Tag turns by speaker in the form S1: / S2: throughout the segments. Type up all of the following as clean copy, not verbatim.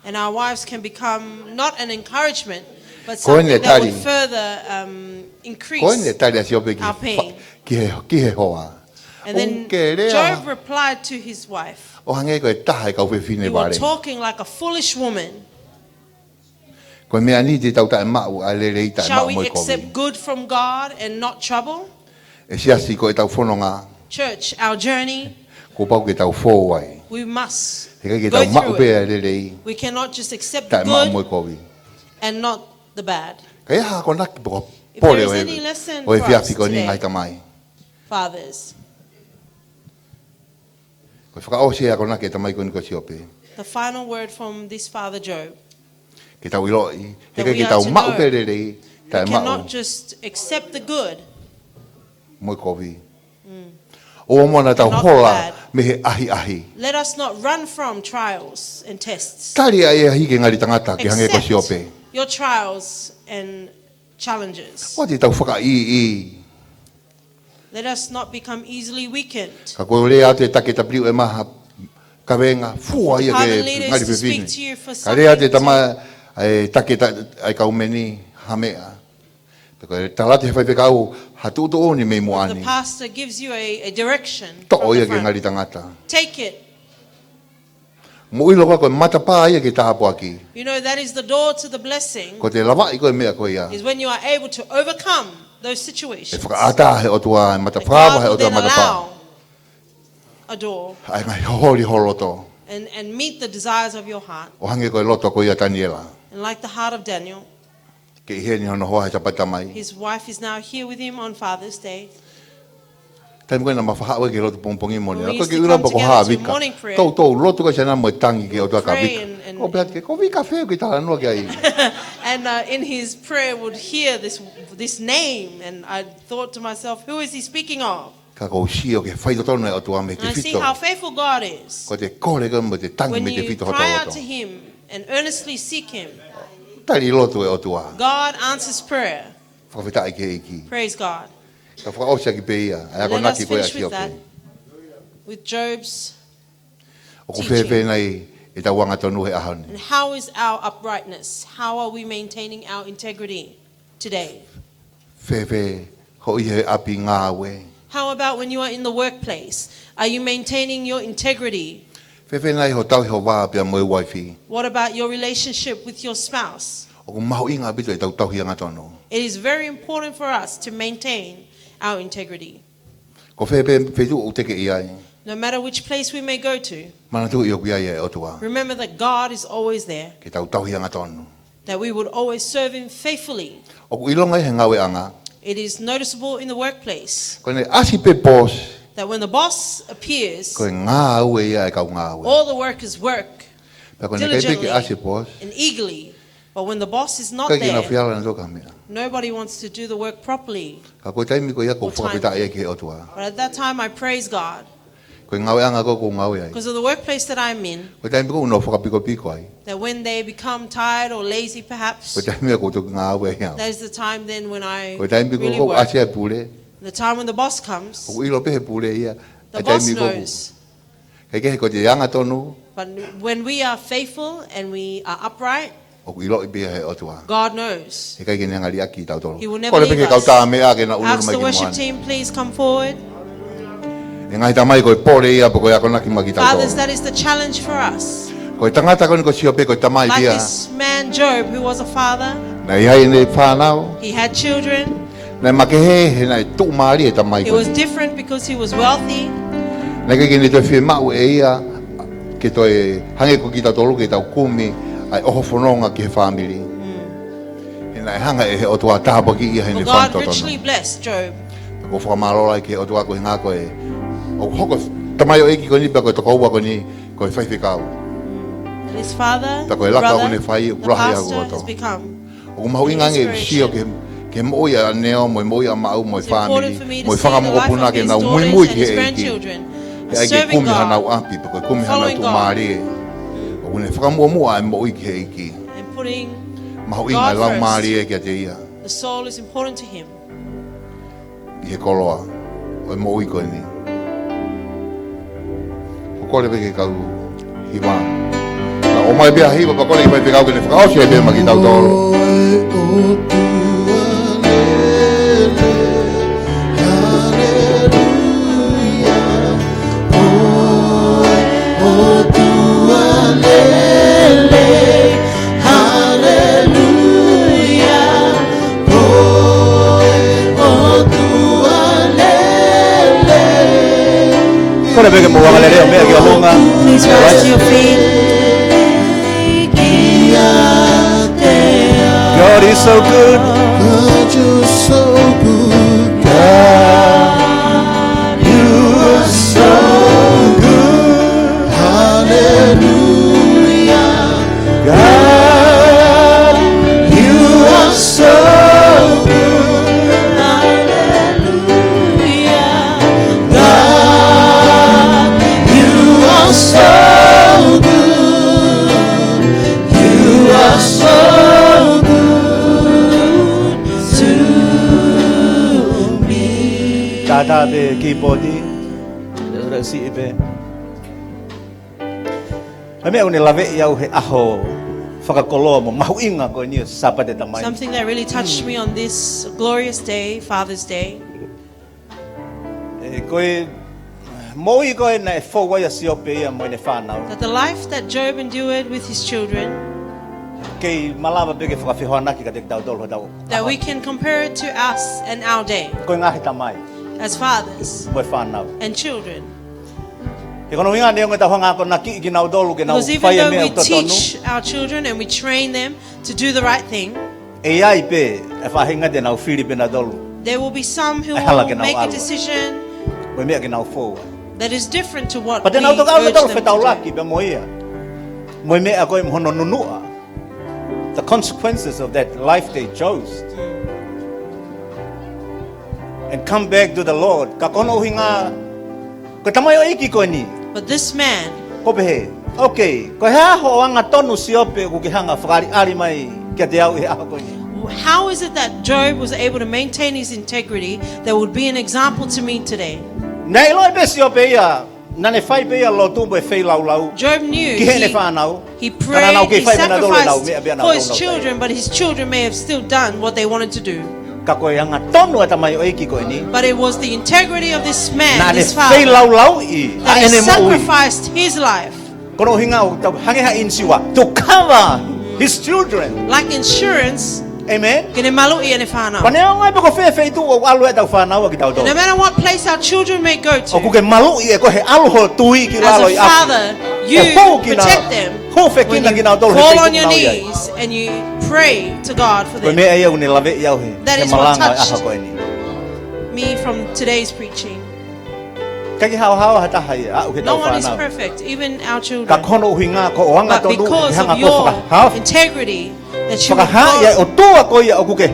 S1: And our wives can become not an encouragement, but something that would further increase our pain. And then Job replied to his wife, "You were talking like a foolish woman. Shall we accept good from God and not trouble?" Church, our journey, we must go through it. We cannot just accept the good and not the bad. If there is any lesson for us today, fathers, the final word from this father Job, that we are to know, we cannot just accept the good, not the bad. Let us not run from trials and tests. Accept your trials and challenges. Let us not become easily weakened. Father leaders to speak to you for something. The pastor gives you a direction from the front. Take it. You know, that is the door to the blessing, is when you are able to overcome those situations. God will then allow a door and meet the desires of your heart. And like the heart of Daniel, his wife is now here with him on Father's Day. We used to come together to morning prayer. And in his prayer would hear this name, and I thought to myself, who is he speaking of? And I see how faithful God is. When you cry out to him and earnestly seek him, God answers prayer. Praise God. Let us finish with that, with Job's teaching. And how is our uprightness? How are we maintaining our integrity today? How about when you are in the workplace? Are you maintaining your integrity? What about your relationship with your spouse? It is very important for us to maintain our integrity. No matter which place we may go to, remember that God is always there, that we would always serve him faithfully. It is noticeable in the workplace that when the boss appears, all the workers work diligently and eagerly. But when the boss is not there, nobody wants to do the work properly. But at that time, I praise God. Because of the workplace that I'm in, that when they become tired or lazy perhaps, that is the time then when I really work. The time when the boss comes, the boss knows. But when we are faithful and we are upright, God knows. He will never leave us. Ask the worship team, please come forward. Fathers, that is the challenge for us. Like this man Job, who was a father, he had children. He was different because he was wealthy. God richly blessed Job. And his father, brother, the pastor, has become an inspiration. It's important for me to see the life of his daughters and his grandchildren serving God, following God, and putting God first. The soul is important to him.
S2: O mai bia hiwa pa kole mai pegau ke le frau se be magi tau tolo.
S1: Please rise to your feet.
S3: God is so good.
S2: God, you're so good.
S3: God, you are so good.
S2: Hallelujah.
S3: God, you are so good.
S1: Hallelujah.
S3: God, you are so good. You are so good to me. Tata be keyboardi. Si be. Ame une lave iau he aho whakakolo mo mahuinga ko ni Sapate Tamai.
S1: Something that really touched me on this glorious day, Father's Day.
S3: Koe moi koe na fo ya siope ia mo ne whanau.
S1: That the life that Job endured with his children,
S3: Kei malama bege whakawhihoana ki ka te tau tolo tau.
S1: that we can compare it to us and our day
S3: Koe ngahi Tamai
S1: as fathers
S3: mo whanau.
S1: and children.
S3: He kono winga ne ngai tawhanga ko na ki nau dolu ke nau
S1: Because even
S3: whai
S1: though
S3: me
S1: we
S3: au totonu.
S1: teach our children and we train them to do the right thing,
S3: E ai pe e whahinga te nau Filipina dolu.
S1: there will be some who
S3: Hala
S1: will
S3: ke nau
S1: make a
S3: alwa.
S1: decision
S3: Koe mea ke nau fōua.
S1: that is different to what
S3: Pa te
S1: we
S3: nau toka au
S1: urge
S3: tau
S1: them
S3: whetau
S1: to
S3: laki
S1: do.
S3: pe mo ia. Mo mea koe mhono nunua. The consequences of that life they chose. And come back to the Lord. Ka kono hinga ko tamai o iki ko ni.
S1: But this man,
S3: Ko pehe. Okay, ko ha ho anga tonu siope ku ki hanga whakari ari mai kia te au e aha ko ni.
S1: how is it that Job was able to maintain his integrity that would be an example to me today?
S3: Nei loi be siope ia nane whai pe ia lo tumbo e whai lau lau.
S1: Job knew
S3: Ki he ne whanau.
S1: he
S3: Kana nau
S1: prayed,
S3: ke
S1: he
S3: whai mena dole nau
S1: sacrificed
S3: mea bea nau
S1: for his
S3: nau
S1: children, but his children may have still done what they wanted to do.
S3: Ka koe anga tonu e tamai o iki ko ni.
S1: But it was the integrity of this man,
S3: Na ne
S1: this
S3: whai
S1: father,
S3: lau lau i.
S1: that he
S3: A ene mo ui.
S1: sacrificed his life
S3: Kono hinga o tau hangeha insiwa to cover his children.
S1: like insurance.
S3: Amen.
S1: Kene malu i ene whanau.
S3: Pane o ngai peko whewhi tu o alu e tau whanau ki tau tau.
S1: No matter what place our children may go
S3: O
S1: to,
S3: kuke malu i e kohe aluho tui ki
S1: as
S3: lalo
S1: a
S3: i aku.
S1: father, you protect them when you fall on your knees and you pray to God for
S3: Koe
S1: them.
S3: mea ia une lave i au he.
S1: That
S3: He
S1: is what
S3: malanga e
S1: touched
S3: aha koe ni.
S1: Me from today's preaching.
S3: Kaki hao hao hata hai a uke
S1: No
S3: tau
S1: one is
S3: whanau.
S1: perfect, even our
S3: Ka
S1: children.
S3: kono uhinga ko o anga
S1: But
S3: tonu
S1: because
S3: hanga
S1: of
S3: ko
S1: your
S3: whakahao.
S1: integrity, that you would
S3: Whakaha ia o
S1: God,
S3: tua ko ia o kuke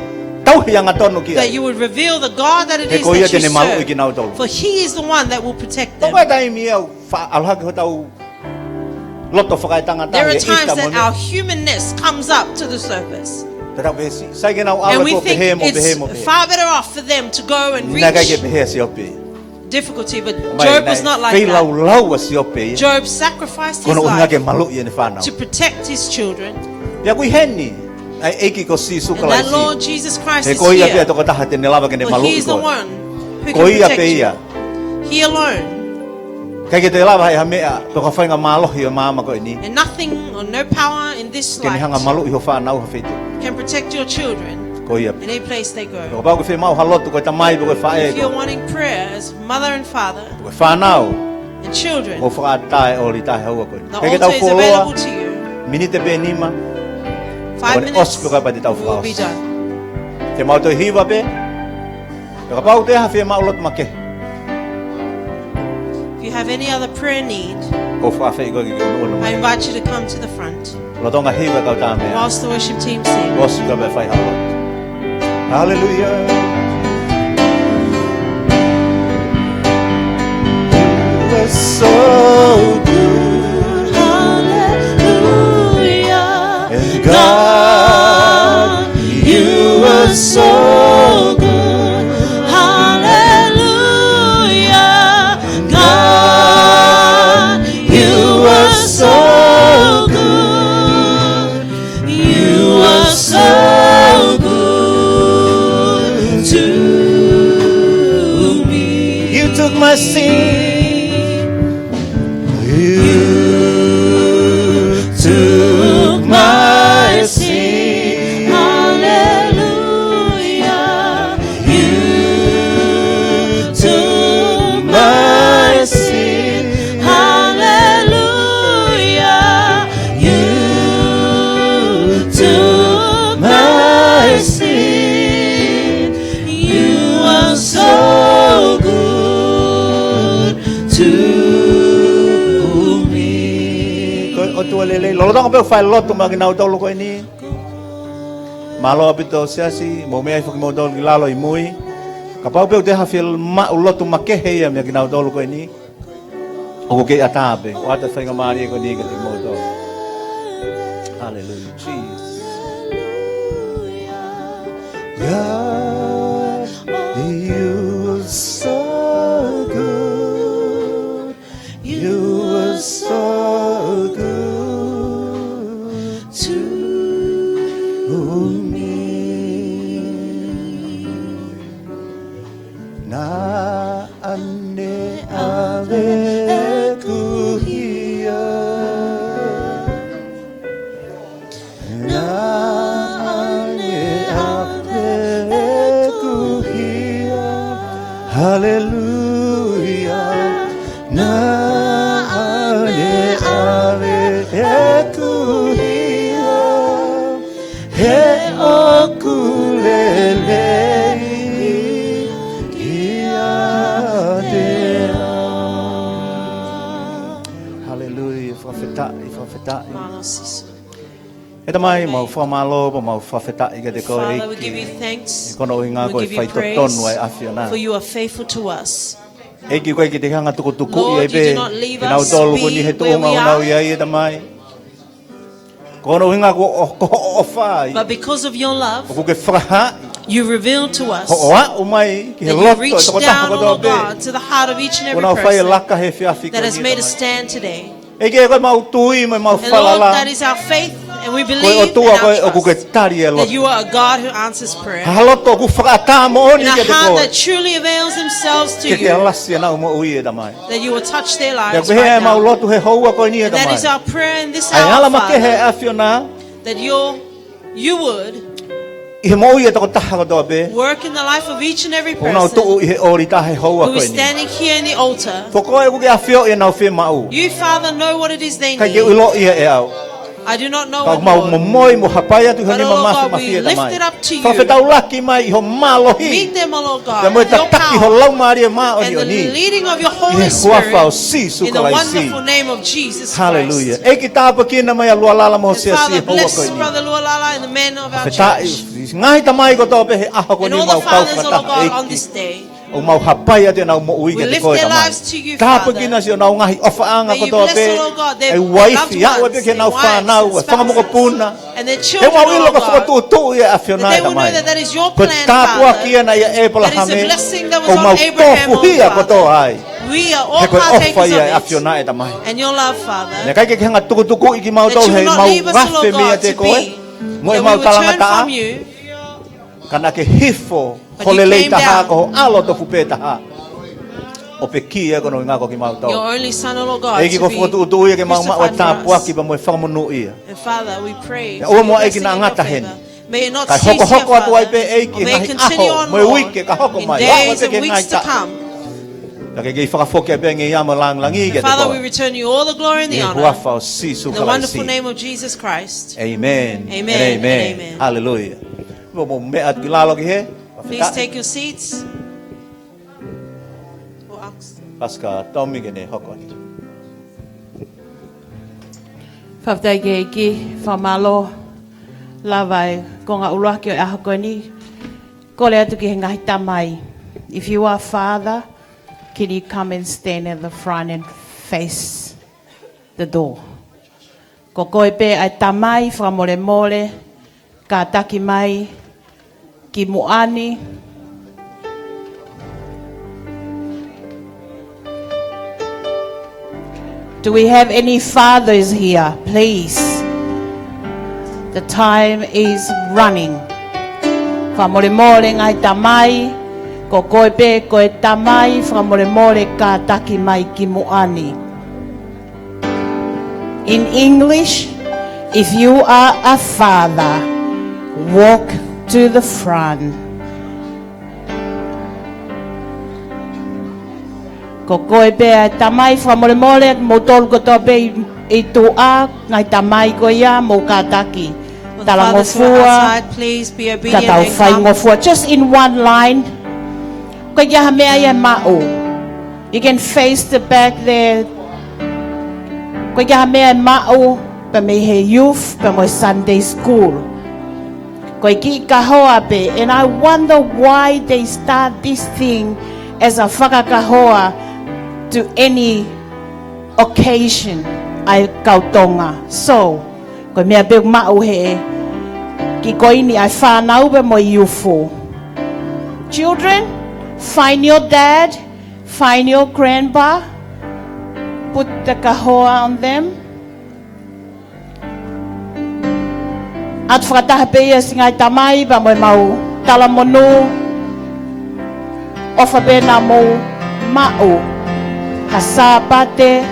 S3: tau hianga tonu ki
S1: that
S3: ai.
S1: you would reveal the God that it
S3: He
S1: is
S3: ko ia
S1: that you
S3: tene malu i ki nau
S1: serve.
S3: tolu.
S1: For He is the one that will protect them.
S3: Toka tai mi au alhaki ho tau loto whakaitanga
S1: There
S3: tau
S1: are
S3: e
S1: times
S3: ika mo
S1: that
S3: me.
S1: our humanness comes up to the surface.
S3: Tera besi. Sai ke nau
S1: And
S3: ala
S1: we
S3: ko
S1: think
S3: pehe mo
S1: it's
S3: pehe mo pehe.
S1: far better off for them to go and
S3: Nina kai ke
S1: reach
S3: pehe si ope.
S1: difficulty. But Job was not like
S3: Fei lau
S1: that.
S3: lau a si ope.
S1: Job sacrificed his
S3: Kono unga ke
S1: life
S3: malu i ne whanau.
S1: to protect his children.
S3: Pia kui heni. Ai eiki ko si
S1: And
S3: suka lai
S1: that
S3: si.
S1: Lord Jesus Christ
S3: He
S1: is
S3: ko ia pia
S1: here.
S3: toko taha te ne lava ke ne
S1: For
S3: malu
S1: He
S3: i
S1: is the
S3: ko.
S1: one who
S3: Ko
S1: can
S3: ia
S1: protect
S3: pe
S1: you.
S3: ia.
S1: He alone.
S3: Kai ke te lava hei hamea. Toko whainga malohi o maama ko ni.
S1: And nothing or no power in this
S3: Ke ni hanga
S1: life
S3: malu i ho whanau ha whetu.
S1: can protect your children
S3: Ko ia.
S1: in any place they go.
S3: Toko pau ke whi mau halotu ko tamai ko whae
S1: If you're
S3: ko.
S1: wanting prayer as mother and father
S3: Ko whanau.
S1: and children,
S3: Mo whakatae o li tahe haua ko.
S1: the
S3: Kai ke
S1: altar
S3: tau
S1: is
S3: koloa.
S1: available to you.
S3: Minite pe nima.
S1: 5
S3: Kone
S1: minutes
S3: osko ka pa te tau
S1: will be
S3: whakaos.
S1: done.
S3: Te mau toi hiwa pe. Ka pau te ha whi mau lot make.
S1: If you have any other prayer need,
S3: Ko whawhi ko ki ono ono
S1: I
S3: mai.
S1: invite you to come to the front
S3: Lotonga hiwa kau tā mea.
S1: whilst the worship team sing.
S3: Osko ka pa whai halot. Hallelujah. You are so good.
S1: Hallelujah.
S3: And God, you are so good.
S1: Hallelujah. God, you are so good.
S3: lele lo dong be file lot ma ginau tolo ko ini malo abito siasi mo me ai fak mo dol gilalo imui kapau be de hafil ma lot ma ke he ya me ginau tolo ko ini o ke atabe o ata fainga mari ko ni ke mo dol hallelujah Jesus God you are so good you are so good to me. Na ane ave kuhia. Na ane ave kuhia. Hallelujah. Na ane ave kuhia. He okulele iadea. Hallelujah. Fifita. Tamai mau famalo mau fafita ige de ko
S1: Father, we give you thanks.
S3: Kono inga ko
S1: We give you
S3: fai ton wai
S1: praise,
S3: afiona.
S1: for you are faithful to us.
S3: Egi ko ige de hanga tuku
S1: Lord, you
S3: iebe.
S1: do not leave
S3: Nau
S1: us
S3: tolu ko ni
S1: be
S3: hetu
S1: where we
S3: nga
S1: are.
S3: ia tamai. Kono inga ko ofai.
S1: But because of your love,
S3: Ko ke fraha
S1: you reveal to us
S3: Hoa umai ki
S1: that you
S3: loto
S1: reach
S3: to
S1: down,
S3: ko
S1: oh
S3: do
S1: Lord
S3: be.
S1: God, to the heart of each and every
S3: Ona fai
S1: person
S3: laka he fi afika.
S1: that has made a stand today.
S3: Ege ko mau tui mai mau
S1: And Lord,
S3: falala.
S1: that is our faith, and we
S3: Ko
S1: believe
S3: o tua
S1: and our
S3: ko ku ke
S1: trust
S3: tari e
S1: that
S3: loto.
S1: you are a God who answers prayer.
S3: Haloto ku frata mo
S1: In
S3: ni
S1: a
S3: ke te
S1: heart
S3: ko.
S1: that truly avails themselves to
S3: Ke te
S1: you,
S3: alasi na mo ui e tamai.
S1: that you will touch their
S3: Ya
S1: lives
S3: ko he
S1: right
S3: mau
S1: now.
S3: loto he houa ko ni e
S1: And that is
S3: tamai.
S1: our prayer in this
S3: Ai
S1: hour,
S3: hala ma ke he
S1: Father,
S3: afiona.
S1: that you would
S3: I mo ui e to taha ko do be.
S1: work in the life of each and every
S3: Ona tu
S1: person
S3: he ori ta he houa
S1: who
S3: ko
S1: is
S3: ni.
S1: standing here in the altar.
S3: Poko e ku ke afio e na fe mau.
S1: You, Father, know what it is they
S3: Ka ke
S1: need.
S3: ulo ia e au.
S1: I do not know
S3: Ka
S1: it,
S3: mau
S1: Lord.
S3: moi mo hapaya tu
S1: But,
S3: hani
S1: oh
S3: mama
S1: Lord
S3: fi
S1: God, we
S3: mafia
S1: lift
S3: tamai.
S1: it up to you.
S3: Fa feta ulaki mai ho malohi.
S1: Meet them, oh Lord
S3: Ya
S1: God,
S3: mo
S1: with your
S3: taki ho
S1: power
S3: lau mari ma
S1: and
S3: oni
S1: the
S3: oni.
S1: leading of your
S3: Ye
S1: Holy
S3: huafa o
S1: Spirit
S3: si
S1: in the
S3: sukalai si.
S1: wonderful name of Jesus
S3: Hallelujah.
S1: Christ.
S3: E ki tapa kina mai alua lala mo
S1: And
S3: se si
S1: Father,
S3: ho
S1: bless
S3: ko ni.
S1: Brother Lualala and the men of our
S3: Feta
S1: church.
S3: ngai tamai ko to be he aha ko
S1: And
S3: ni
S1: all
S3: mau
S1: the
S3: kau
S1: fathers, oh Lord God, on this day.
S3: O mau hapaya te na mo ui
S1: We
S3: ke te
S1: lift
S3: ko
S1: their
S3: tamai.
S1: lives to you,
S3: Tapa
S1: Father.
S3: kina si o nau ngahi ofa anga
S1: May
S3: ko
S1: you
S3: to
S1: bless,
S3: be.
S1: oh Lord God, their
S3: Ai
S1: loved
S3: wife ya
S1: ones,
S3: we ke
S1: their
S3: nau fa
S1: wives
S3: nau
S1: and
S3: we fa mo ko
S1: spouses,
S3: puna.
S1: and their
S3: He
S1: children,
S3: mau
S1: oh
S3: ilo
S1: Lord
S3: ko fa
S1: God,
S3: tu e afio
S1: that
S3: nai
S1: they will know
S3: tamai.
S1: that that is your
S3: Ko
S1: plan,
S3: tapu
S1: Father.
S3: kia na ia e pala
S1: That is the
S3: hame.
S1: blessing that was
S3: Ko
S1: on
S3: mau
S1: Abraham,
S3: tofu
S1: oh
S3: hia ko to
S1: Father.
S3: ai.
S1: We are all
S3: He ko ofa
S1: partakers
S3: ia e afio
S1: of
S3: nai
S1: it.
S3: tamai.
S1: And your love, Father.
S3: Ne kai ke hanga tuku iki mau
S1: That
S3: tau
S1: you
S3: he
S1: will not
S3: mau
S1: leave us,
S3: gafe
S1: Lord
S3: mea
S1: God,
S3: te
S1: to
S3: koe.
S1: be.
S3: Mo e
S1: That
S3: mau
S1: we would
S3: talanga
S1: turn
S3: taa.
S1: from you.
S3: Kana ke hifo
S1: But you
S3: holelei
S1: came
S3: taha
S1: down.
S3: ko alo to fupe taha. O pe ki e kono inga ko ki mau
S1: Your
S3: tau.
S1: only Son, O Lord God,
S3: Eki
S1: to
S3: ko
S1: be
S3: fotu utu ia ke mau ma o
S1: crucified
S3: tapu
S1: for
S3: aki
S1: us.
S3: ba mo e whamunu ia.
S1: And Father, we pray
S3: Ya
S1: for
S3: ua
S1: your
S3: mo eki
S1: blessing
S3: na
S1: and your
S3: angata hen.
S1: favor. May it not
S3: Kai
S1: cease
S3: hoko
S1: here,
S3: hoko atu ai pe
S1: Father,
S3: eiki
S1: or may it
S3: ngahi
S1: continue
S3: aho
S1: on,
S3: mo e
S1: Lord,
S3: wike ka hoko
S1: in
S3: mai.
S1: days
S3: Wa
S1: and
S3: ke
S1: weeks
S3: ngai
S1: to
S3: ta.
S1: come.
S3: Ya ke gei whakafoke a pe nge ia mo lang langi ke te
S1: Father, we
S3: koe.
S1: return you all the glory and the
S3: E
S1: honor.
S3: huafa o si
S1: In the
S3: sukalai
S1: wonderful
S3: si.
S1: name of Jesus Christ.
S3: Amen.
S1: Amen
S3: And
S1: and
S3: amen.
S1: amen.
S3: Hallelujah. Mo me at gilalo ki he.
S1: Please take your seats.
S3: Paska tomi ke ne hoko ni.
S4: Whaftai ke iki, whamalo, lawai, ko ngā uloa ki o aho koe ni, ko le atu ki he ngahi tamai. If you are father, can you come and stand at the front and face the door? Ko koe pe ai tamai, whamole mole, ka taki mai, ki muani. Do we have any fathers here? Please. The time is running. Whamore mole ngai tamai, ko koe pe koe tamai, whamore mole ka taki mai ki muani. In English, if you are a father, walk to the front. Ko koe pe ai tamai whamore mole mo tolu ko tō pe I tō a ngai tamai ko ia mo ka taki.
S1: Will the
S4: Tala
S1: fathers who are
S4: ngofua,
S1: outside, please be
S4: ka
S1: obedient
S4: tau
S1: and
S4: whai
S1: come.
S4: ngofua. Just in one line. Ko ia mea ia mao. You can face the back there. Ko ia mea mao pa me he youth pa mo Sunday school. Koe ki kahoa pe, and I wonder why they start this thing as a whakakahoa to any occasion ai kautonga. So, koe mea pe mau he ki koe ni ai whanau pe mo youth. Children, find your dad, find your grandpa, put the kahoa on them. At whakataha peia singai tamai pa moe mau talamonu ofa pena mo mau ha Sapate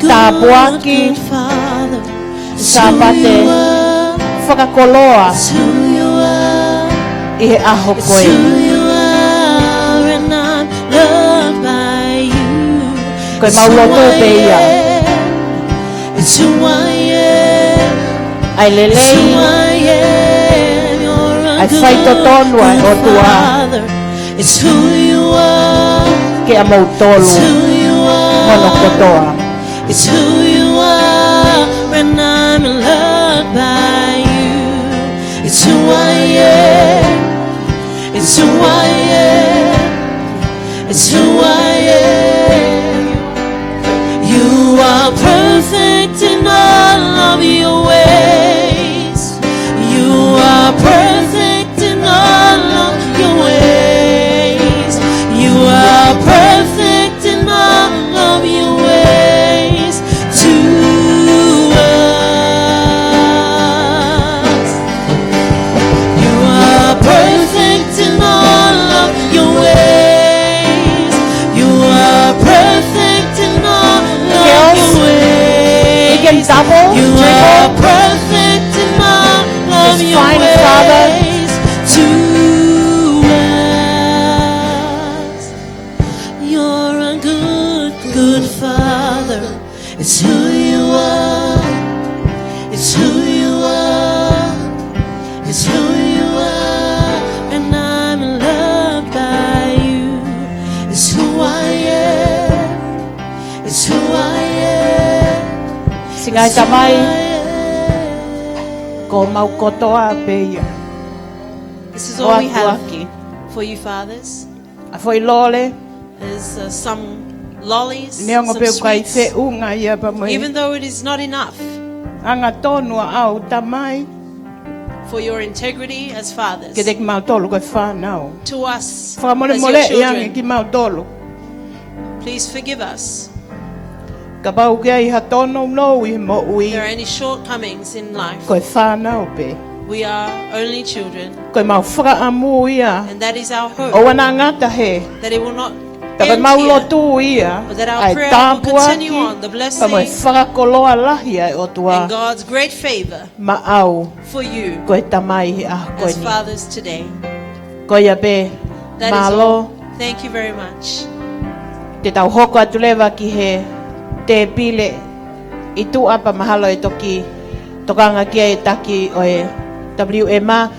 S4: tabuaki Sapate whakakoloa I he aho koe. Koe mau loto peia ai lelei ai whai totonu ai o tua ke a mau tolu mono kotoa.
S5: It's who you are when I'm loved by you. It's who I am. It's who I am. It's who I am. You are perfect in all of your ways. You are perfect in all of your ways. You are perfect in all of your ways to us. You are perfect in all of your ways. You are perfect in all of your ways.
S4: You can double,
S5: You are perfect in all of
S4: It's
S5: your
S4: fine,
S5: ways
S4: Father.
S5: to us. You're a good, good Father. It's who you are. It's who you are. It's who you are. And I'm loved by you. It's who I am. It's who I am.
S4: singai tamai ko mau kotoa peia.
S1: This is all we have
S4: Tuaki.
S1: for you, fathers.
S4: A foi lole
S1: There's some lollies,
S4: neongo
S1: some
S4: pe kai
S1: sweets.
S4: fe unga ia pa mo.
S1: Even though it is not enough
S4: Anga tonu au tamai
S1: for your integrity as fathers,
S4: ke dek mau tolu ko whanau.
S1: to us
S4: Wha mole
S1: as
S4: mole
S1: your
S4: iangi ki
S1: children,
S4: mau tolu.
S1: please forgive us.
S4: Ka bau ke ai ha tonu no I mo
S1: If there are
S4: ui
S1: any shortcomings in life,
S4: ko whanau pe.
S1: we are only children,
S4: Ko mau whaka amu ia.
S1: and that is our hope,
S4: O wana ngata he.
S1: that it will not
S4: Taka
S1: end
S4: mau
S1: here,
S4: lotu ia.
S1: but that our
S4: Ai
S1: prayer will continue
S4: tāpuaki.
S1: on. The
S4: Pa mo
S1: blessing
S4: whakakoloa lahi ai o
S1: and
S4: tua.
S1: God's great favor
S4: Ma au
S1: for you
S4: ko e tamai ah ko
S1: as
S4: ni.
S1: fathers today.
S4: Ko ia pe.
S1: That is
S4: Malo.
S1: all. Thank you very much.
S4: Te tau hoko atu lewa ki he te pile I tu apa mahalo e toki tokanga kia e taki o e WMA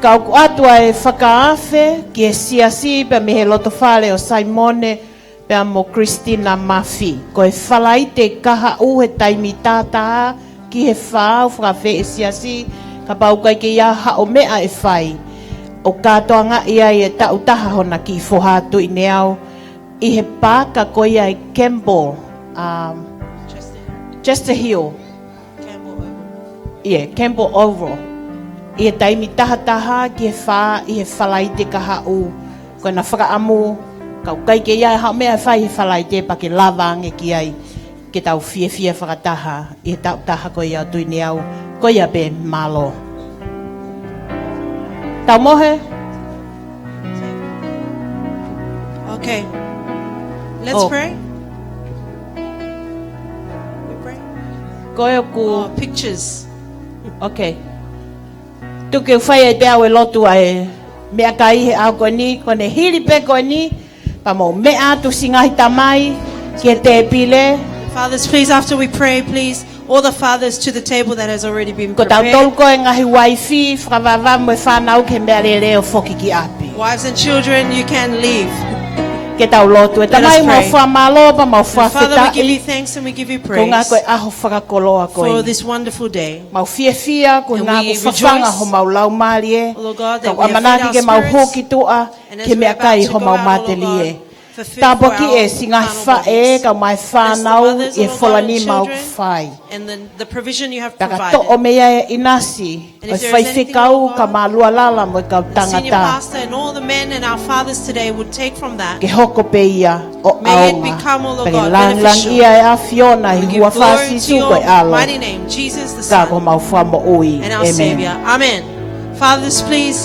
S4: kau ku atu e whakaafe ki e siasi pe me he loto whale o Simone pe amo Christina Mafi ko e whalai te kaha u he taimi tātaa ki he whao whakawhe e siasi ka pau kai ke ia hao mea e whai o katoa nga ia e tautaha hona ki whohatu I neau I he pāka ko ia e Campbell Just a hill Campbell Oval I he taimi taha ki he wha I he whalai te kaha u ko na whakaamu kau kai ke ia hao mea e whai he whalai te pa ke lavange ki ai ke tau fia whakataha I he tautaha ko ia tui neau ko ia pe malo tau mohe
S1: Okay, let's
S4: Oh.
S1: pray. We pray.
S4: ko e ku
S1: Oh, pictures.
S4: Okay. Tu ke whai e te au e lotu ai mea ka ihe au ko ni, ko ne hiri pe ko ni, pa mo mea tu singahi tamai, ke te pile,
S1: Fathers, please, after we pray, please, all the fathers to the table that has already been
S4: ko tau tolu
S1: prepared.
S4: ko e ngahi waifi, whakawawā mo e whanau ke mea re reo whoki ki api.
S1: Wives and children, you can leave.
S4: Ke tau lotu. E tamai mau wha malo pa mau wha
S1: Father, we give you
S4: whitai.
S1: thanks and we give you
S4: Ko ngā
S1: praise
S4: koe aho whakakoloa
S1: for
S4: koe.
S1: this wonderful day.
S4: Mau fia ko
S1: And
S4: ngā
S1: we
S4: ko whawhanga
S1: rejoice,
S4: ho mau lau mari e.
S1: Lord God,
S4: Tau
S1: that we have
S4: amanaki
S1: fed
S4: ke
S1: our
S4: mau
S1: spirits.
S4: hoki toa.
S1: And as
S4: Ke
S1: we're
S4: mea
S1: about
S4: kai
S1: to
S4: ho
S1: go
S4: mau
S1: out, Lord
S4: mateli e.
S1: God, fulfill
S4: Tā
S1: for
S4: poki
S1: our
S4: e si ngā
S1: carnal
S4: wha e
S1: bodies.
S4: ka mai
S1: Bless the
S4: whanau
S1: mothers,
S4: e
S1: Lord God,
S4: wholani
S1: and
S4: mau
S1: children,
S4: whai.
S1: and the provision you have
S4: Taka
S1: provided.
S4: to o mea e inasi.
S1: And
S4: O
S1: if there
S4: whai
S1: is anything,
S4: whikau
S1: Lord
S4: ka
S1: God,
S4: malua lala mo ka
S1: The senior
S4: tangata.
S1: pastor and all the men and our fathers today would take from that.
S4: Ke hoko pe ia o
S1: May it
S4: aonga.
S1: become, O Lord
S4: Pake
S1: God,
S4: lang
S1: beneficial.
S4: ia e a Fiona
S1: We
S4: i
S1: give
S4: hua
S1: glory
S4: whasi
S1: to
S4: su
S1: your
S4: koe alo.
S1: mighty name, Jesus the
S4: Ka ko
S1: Son
S4: mau wha mo ui.
S1: and our
S4: Amen.
S1: Savior. Amen. Fathers, please